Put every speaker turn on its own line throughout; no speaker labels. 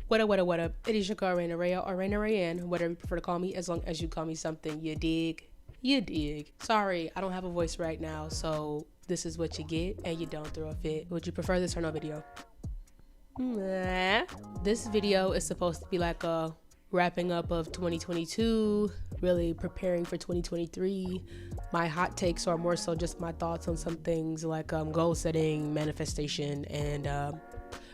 What up? It is your girl Raina Raya or Raina Rayan, whatever you prefer to call me, as long as you call me something. You dig? You dig. Sorry, I don't have a voice right now, so this is what you get, and you don't throw a fit. Would you prefer this or no video? Nah. This video is supposed to be like a wrapping up of 2022, really preparing for 2023. My hot takes are more so just my thoughts on some things like goal setting, manifestation, and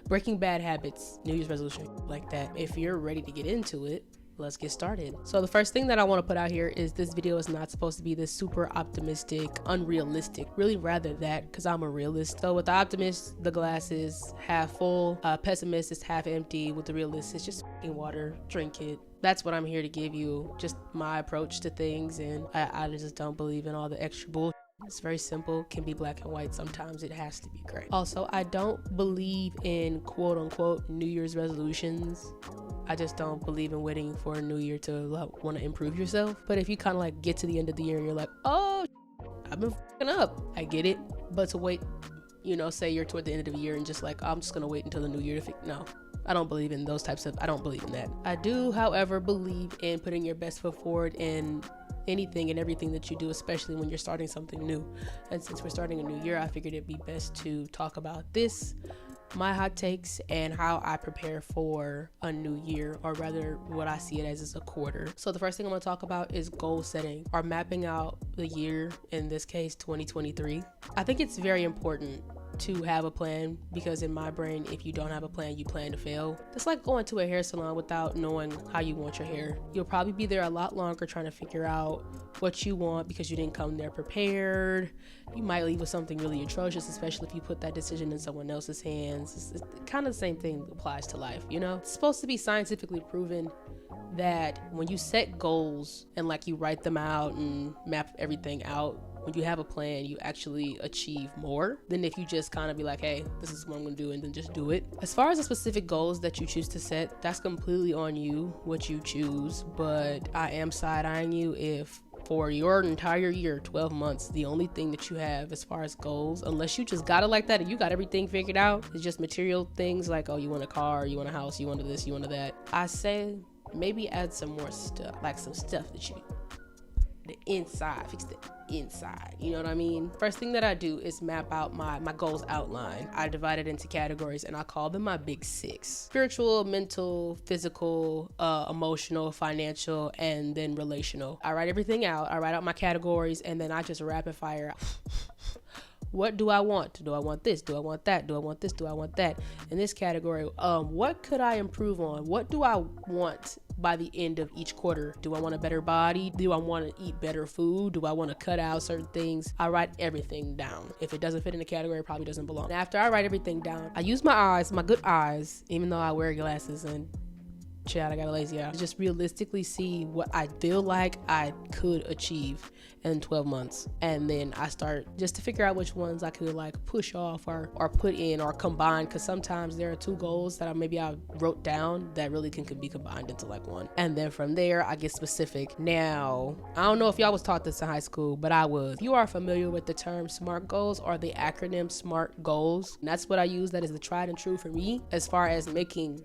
breaking bad habits, New Year's resolution, like that. If you're ready to get into it, let's get started. So the first thing that I want to put out here is this video is not supposed to be this super optimistic, unrealistic, really rather that, because I'm a realist. So with the optimist, the glass is half full, pessimist is half empty. With the realist, it's just water, drink it. That's what I'm here to give you, just my approach to things, and I just don't believe in all the extra bullshit. It's very simple, can be black and white, sometimes it has to be gray. Also, I don't believe in quote unquote New Year's resolutions. I just don't believe in waiting for a new year to want to improve yourself. But if you kind of like get to the end of the year and you're like, oh, I've been fucking up, I get it. But to wait, say you're toward the end of the year and just like, I'm just gonna wait until the new year to no. I don't believe in those types of, I don't believe in that. I do, however, believe in putting your best foot forward in anything and everything that you do, especially when you're starting something new. And since we're starting a new year, I figured it'd be best to talk about this, my hot takes, and how I prepare for a new year, or rather what I see it as is a quarter. So the first thing I'm going to talk about is goal setting, or mapping out the year, in this case 2023. I think it's very important to have a plan, because in my brain, if you don't have a plan, you plan to fail. It's like going to a hair salon without knowing how you want your hair. You'll probably be there a lot longer trying to figure out what you want because you didn't come there prepared. You might leave with something really atrocious, especially if you put that decision in someone else's hands. It's kind of the same thing applies to life, It's supposed to be scientifically proven that when you set goals and like you write them out and map everything out, when you have a plan, you actually achieve more than if you just kind of be like, hey, this is what I'm gonna do, and then just do it. As far as the specific goals that you choose to set, that's completely on you, what you choose. But I am side-eyeing you if for your entire year, 12 months, the only thing that you have as far as goals, unless you just got it like that and you got everything figured out, is just material things like, oh, you want a car, you want a house, you want this, you want that. I say maybe add some more stuff, like some stuff that you the inside, fix the inside, you know what I mean? First thing that I do is map out my goals outline. I divide it into categories and I call them my big six: spiritual, mental, physical, emotional, financial, and then relational. I write everything out. I write out my categories, and then I just rapid fire. What do I want? Do I want this? Do I want that? Do I want this? Do I want that? In this category, what could I improve on? What do I want by the end of each quarter? Do I want a better body? Do I want to eat better food? Do I want to cut out certain things? I write everything down. If it doesn't fit in the category, it probably doesn't belong. And after I write everything down, I use my eyes, my good eyes, even though I wear glasses and child, I got a lazy eye. Just realistically see what I feel like I could achieve in 12 months. And then I start just to figure out which ones I could like push off or put in or combine, because sometimes there are two goals that I wrote down that really can be combined into like one. And then from there, I get specific. Now, I don't know if y'all was taught this in high school, but I was. If you are familiar with the term SMART goals, or the acronym SMART goals, and that's what I use. That is the tried and true for me as far as making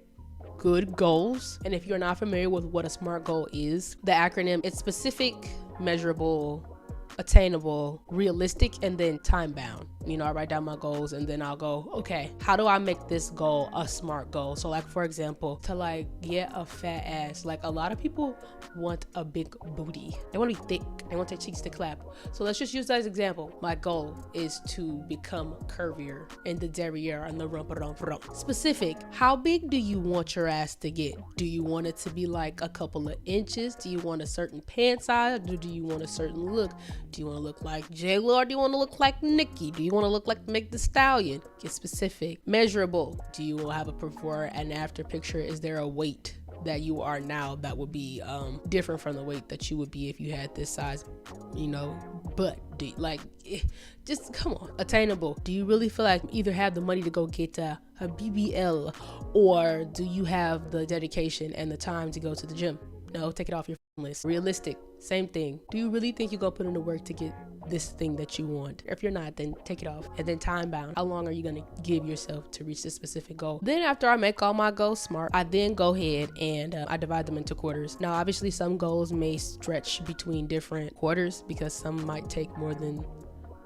good goals. And if you're not familiar with what a SMART goal is, the acronym, it's specific, measurable, attainable, realistic, and then time bound. I write down my goals and then I'll go, okay, how do I make this goal a SMART goal? So like, for example, to like get a fat ass, like a lot of people want a big booty. They want to be thick. They want their cheeks to clap. So let's just use that as an example. My goal is to become curvier in the derriere and the rump. Specific. How big do you want your ass to get? Do you want it to be like a couple of inches? Do you want a certain pant size? Do you want a certain look? Do you want to look like J-Lo, or do you want to look like Nicki? Do you want to look like Meg Thee Stallion? Get specific. Measurable. Do you have a before and after picture? Is there a weight that you are now that would be different from the weight that you would be if you had this size, but just come on. Attainable. Do you really feel like you either have the money to go get a BBL, or do you have the dedication and the time to go to the gym? No, take it off your list. Realistic. Same thing. Do you really think you're gonna put in the work to get this thing that you want. If you're not, then take it off. And then time bound. How long are you gonna give yourself to reach this specific goal? Then after I make all my goals smart, I then go ahead and I divide them into quarters. Now, obviously some goals may stretch between different quarters because some might take more than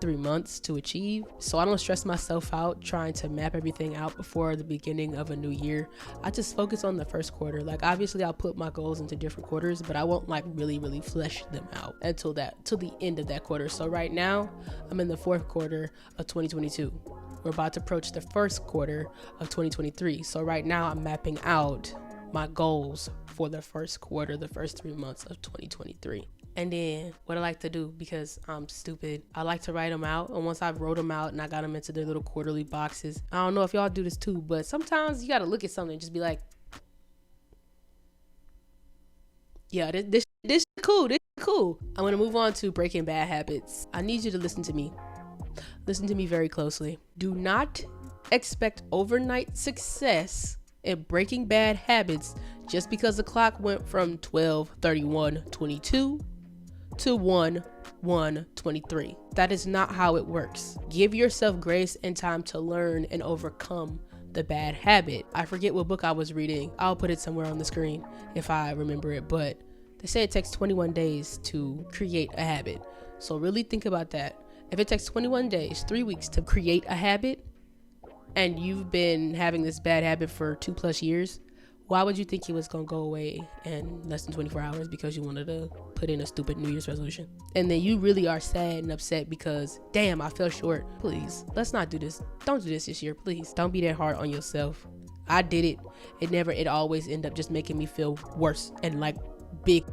3 months to achieve. So I don't stress myself out trying to map everything out before the beginning of a new year. I just focus on the first quarter. Like, obviously I'll put my goals into different quarters, but I won't like really flesh them out till the end of that quarter. So right now I'm in the fourth quarter of 2022. We're about to approach the first quarter of 2023. So right now I'm mapping out my goals for the first quarter, the first 3 months of 2023. And then what I like to do, because I'm stupid, I like to write them out. And once I've wrote them out and I got them into their little quarterly boxes, I don't know if y'all do this too, but sometimes you got to look at something and just be like, yeah, this is cool. This is cool. I'm going to move on to breaking bad habits. I need you to listen to me. Listen to me very closely. Do not expect overnight success in breaking bad habits just because the clock went from 12/31/22 to 1/1/23. That is not how it works. Give yourself grace and time to learn and overcome the bad habit. I forget what book I was reading. I'll put it somewhere on the screen if I remember it, but they say it takes 21 days to create a habit. So really think about that. If it takes 21 days, 3 weeks to create a habit, and you've been having this bad habit for 2+ years, why would you think it was going to go away in less than 24 hours because you wanted to put in a stupid New Year's resolution? And then you really are sad and upset because, damn, I fell short. Please, let's not do this. Don't do this year, please. Don't be that hard on yourself. I did it. It always end up just making me feel worse and like big.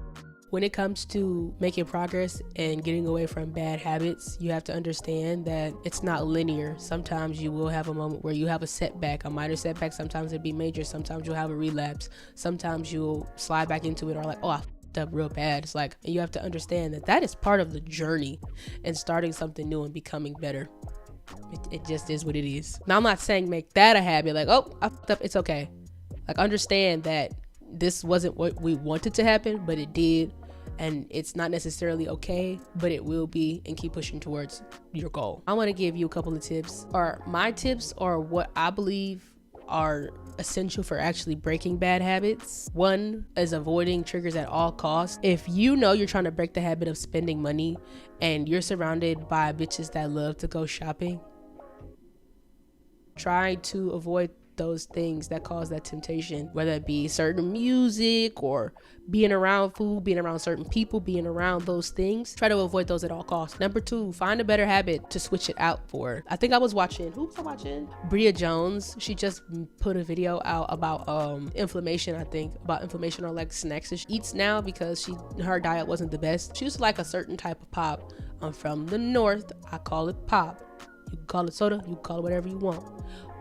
When it comes to making progress and getting away from bad habits, you have to understand that it's not linear. Sometimes you will have a moment where you have a setback, a minor setback. Sometimes it'll be major. Sometimes you'll have a relapse. Sometimes you'll slide back into it or like, oh, I f***ed up real bad. It's like, you have to understand that is part of the journey and starting something new and becoming better. It just is what it is. Now, I'm not saying make that a habit. Like, oh, I f***ed up. It's okay. Like, understand that this wasn't what we wanted to happen, but it did. And it's not necessarily okay, but it will be, and keep pushing towards your goal. I want to give you a couple of tips, or my tips are what I believe are essential for actually breaking bad habits. One is avoiding triggers at all costs. If you know you're trying to break the habit of spending money and you're surrounded by bitches that love to go shopping, try to avoid those things that cause that temptation, whether it be certain music or being around food, being around certain people, being around those things. Try to avoid those at all costs. Number 2, find a better habit to switch it out for. I think I was watching, Bria Jones. She just put a video out about inflammation, about inflammation on like snacks that she eats now because her diet wasn't the best. She used to like a certain type of pop. I'm from the north, I call it pop. You can call it soda, you can call it whatever you want,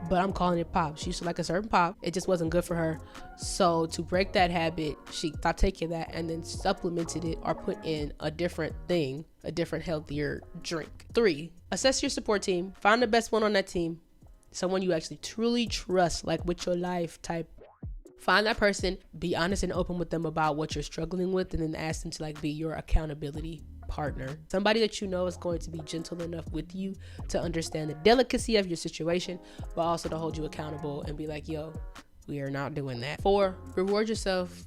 but I'm calling it pop. She used to like a certain pop. It just wasn't good for her. So to break that habit, she stopped taking that and then supplemented it or put in a different thing, a different healthier drink. 3, assess your support team. Find the best one on that team. Someone you actually truly trust, like with your life type. Find that person, be honest and open with them about what you're struggling with, and then ask them to like be your accountability partner. Somebody that you know is going to be gentle enough with you to understand the delicacy of your situation, but also to hold you accountable and be like, yo, we are not doing that. 4, reward yourself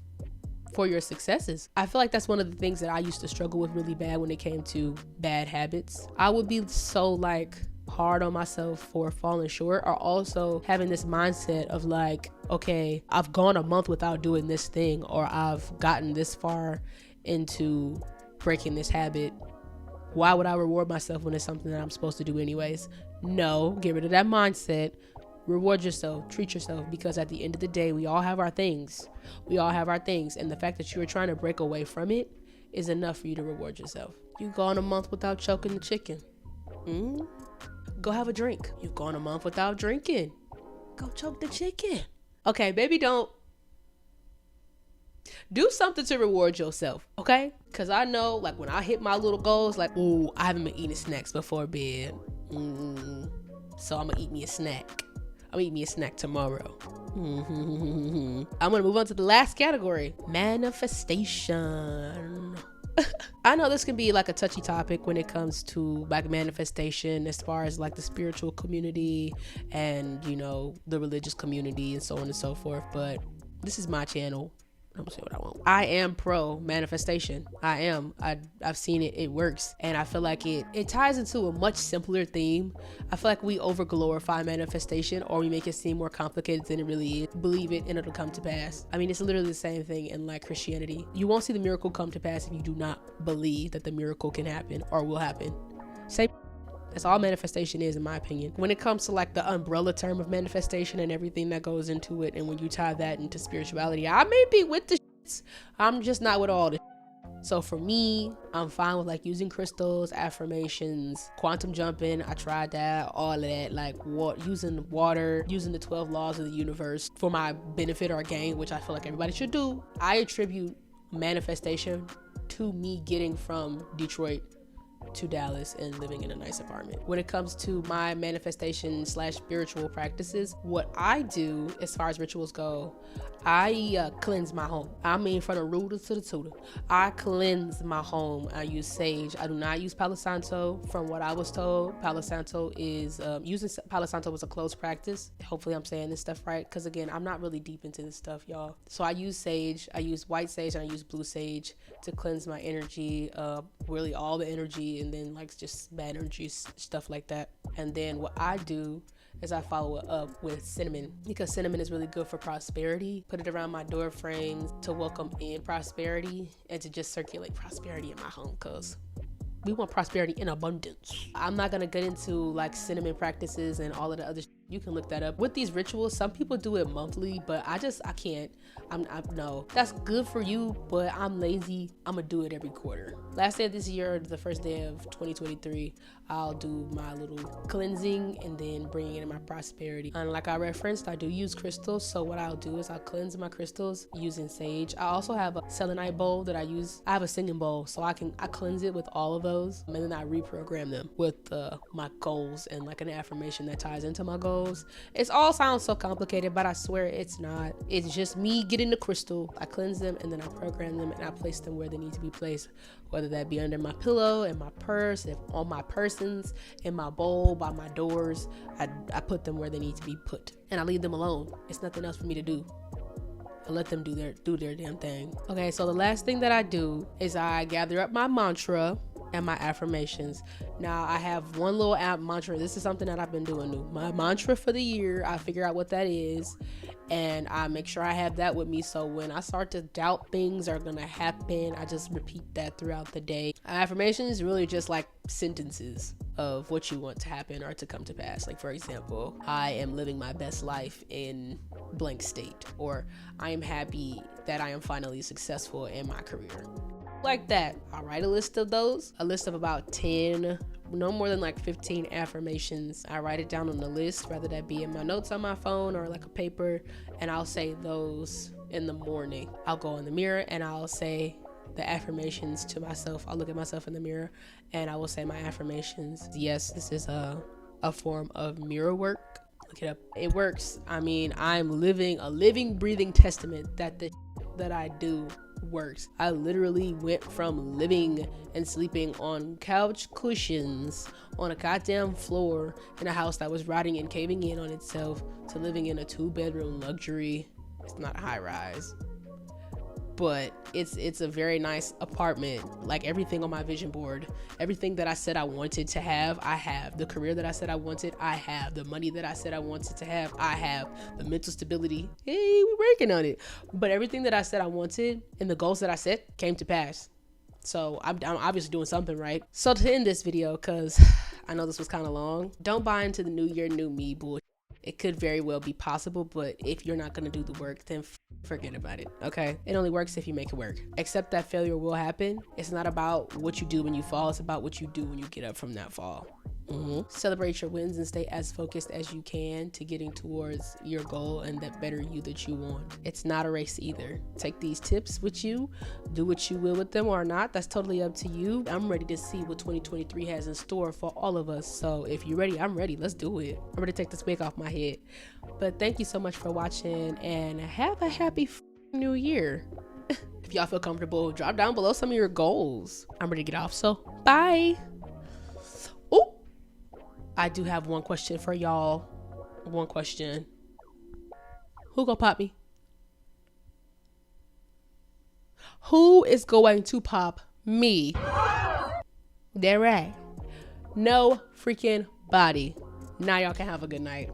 for your successes. I feel like that's one of the things that I used to struggle with really bad when it came to bad habits. I would be so like hard on myself for falling short, or also having this mindset of like, okay, I've gone a month without doing this thing, or I've gotten this far into breaking this habit. Why would I reward myself when it's something that I'm supposed to do anyways? No, get rid of that mindset. Reward yourself, treat yourself, because at the end of the day, we all have our things. And the fact that you're trying to break away from it is enough for you to reward yourself. You've gone a month without choking the chicken. Go have a drink. You've gone a month without drinking. Go choke the chicken. Okay, baby, don't. Do something to reward yourself, okay? Because I know, like, when I hit my little goals, like, ooh, I haven't been eating snacks before bed. So I'm going to eat me a snack. I'm going to eat me a snack tomorrow. I'm going to move on to the last category. Manifestation. I know this can be like a touchy topic when it comes to like manifestation, as far as like the spiritual community and, you know, the religious community and so on and so forth, but this is my channel. I'm gonna say what I want. I am pro manifestation. I am. I've seen it. It works. And I feel like it ties into a much simpler theme. I feel like we over glorify manifestation, or we make it seem more complicated than it really is. Believe it and it'll come to pass. I mean, it's literally the same thing in like Christianity. You won't see the miracle come to pass if you do not believe that the miracle can happen or will happen. Same. That's all manifestation is, in my opinion. When it comes to like the umbrella term of manifestation and everything that goes into it, and when you tie that into spirituality, I may be with the shits. I'm just not with all the shit. So for me, I'm fine with like using crystals, affirmations, quantum jumping. I tried that, all of that, like using water, using the 12 laws of the universe for my benefit or gain, which I feel like everybody should do. I attribute manifestation to me getting from Detroit to Dallas and living in a nice apartment. When it comes to my manifestation / spiritual practices, what I do as far as rituals go, I cleanse my home. I mean, from the rooter to the tutor, I cleanse my home. I use sage. I do not use Palo Santo. From what I was told, Palo Santo is using Palo Santo was a closed practice. Hopefully I'm saying this stuff right, because again, I'm not really deep into this stuff, y'all. So I use sage. I use white sage and I use blue sage to cleanse my energy, really all the energy, and then like just bad energy, stuff like that. And then what I do is I follow it up with cinnamon, because cinnamon is really good for prosperity. Put it around my door frames to welcome in prosperity and to just circulate prosperity in my home, because we want prosperity in abundance. I'm not gonna get into like cinnamon practices and all of the other you can look that up. With these rituals, some people do it monthly, but I can't. No, that's good for you, but I'm lazy. I'm gonna do it every quarter. Last day of this year, the first day of 2023, I'll do my little cleansing and then bring in my prosperity. And like I referenced, I do use crystals. So what I'll do is I'll cleanse my crystals using sage. I also have a selenite bowl that I use. I have a singing bowl, so I cleanse it with all of those, and then I reprogram them with my goals and like an affirmation that ties into my goals. It all sounds so complicated, but I swear it's not. It's just me getting the crystal. I cleanse them and then I program them and I place them where they need to be placed, whether that be under my pillow, in my purse, on my persons, in my bowl, by my doors. I put them where they need to be put, and I leave them alone. It's nothing else for me to do. I let them do their damn thing. Okay, so the last thing that I do is I gather up my mantra and my affirmations. Now I have one little app mantra. This is something that I've been doing new. My mantra for the year, I figure out what that is, and I make sure I have that with me, so when I start to doubt things are gonna happen, I just repeat that throughout the day. Affirmations is really just like sentences of what you want to happen or to come to pass. Like, for example, I am living my best life in blank state, or I am happy that I am finally successful in my career. Like that. I'll write a list of those, a list of about 10, no more than like 15 affirmations. I write it down on the list, whether that be in my notes on my phone or like a paper, and I'll say those in the morning. I'll go in the mirror and I'll say the affirmations to myself. I'll look at myself in the mirror and I will say my affirmations. Yes, this is a form of mirror work. Look it up. It works. I mean, I'm a living, breathing testament that the that I do works. I literally went from living and sleeping on couch cushions on a goddamn floor in a house that was rotting and caving in on itself to living in a 2-bedroom luxury. It's not a high rise, but it's a very nice apartment. Like everything on my vision board, everything that I said I wanted to have, I have. The career that I said I wanted, I have. The money that I said I wanted to have, I have. The mental stability, hey, we're working on it. But everything that I said I wanted and the goals that I set came to pass. So I'm obviously doing something right. So to end this video, because I know this was kind of long, don't buy into the new year, new me bullshit. It could very well be possible, but if you're not going to do the work, then forget about it, okay? It only works if you make it work. Accept that failure will happen. It's not about what you do when you fall. It's about what you do when you get up from that fall. Celebrate your wins and stay as focused as you can to getting towards your goal and that better you that you want. It's not a race either. Take these tips with you, do what you will with them or not. That's totally up to you. I'm ready to see what 2023 has in store for all of us. So if you're ready, I'm ready. Let's do it. I'm ready to take this wig off my head. But thank you so much for watching and have a happy new year. If y'all feel comfortable, drop down below some of your goals. I'm ready to get off, so bye. Oh, I do have one question for y'all. One question. Who gonna pop me? Who is going to pop me? They're right. No freaking body. Now y'all can have a good night.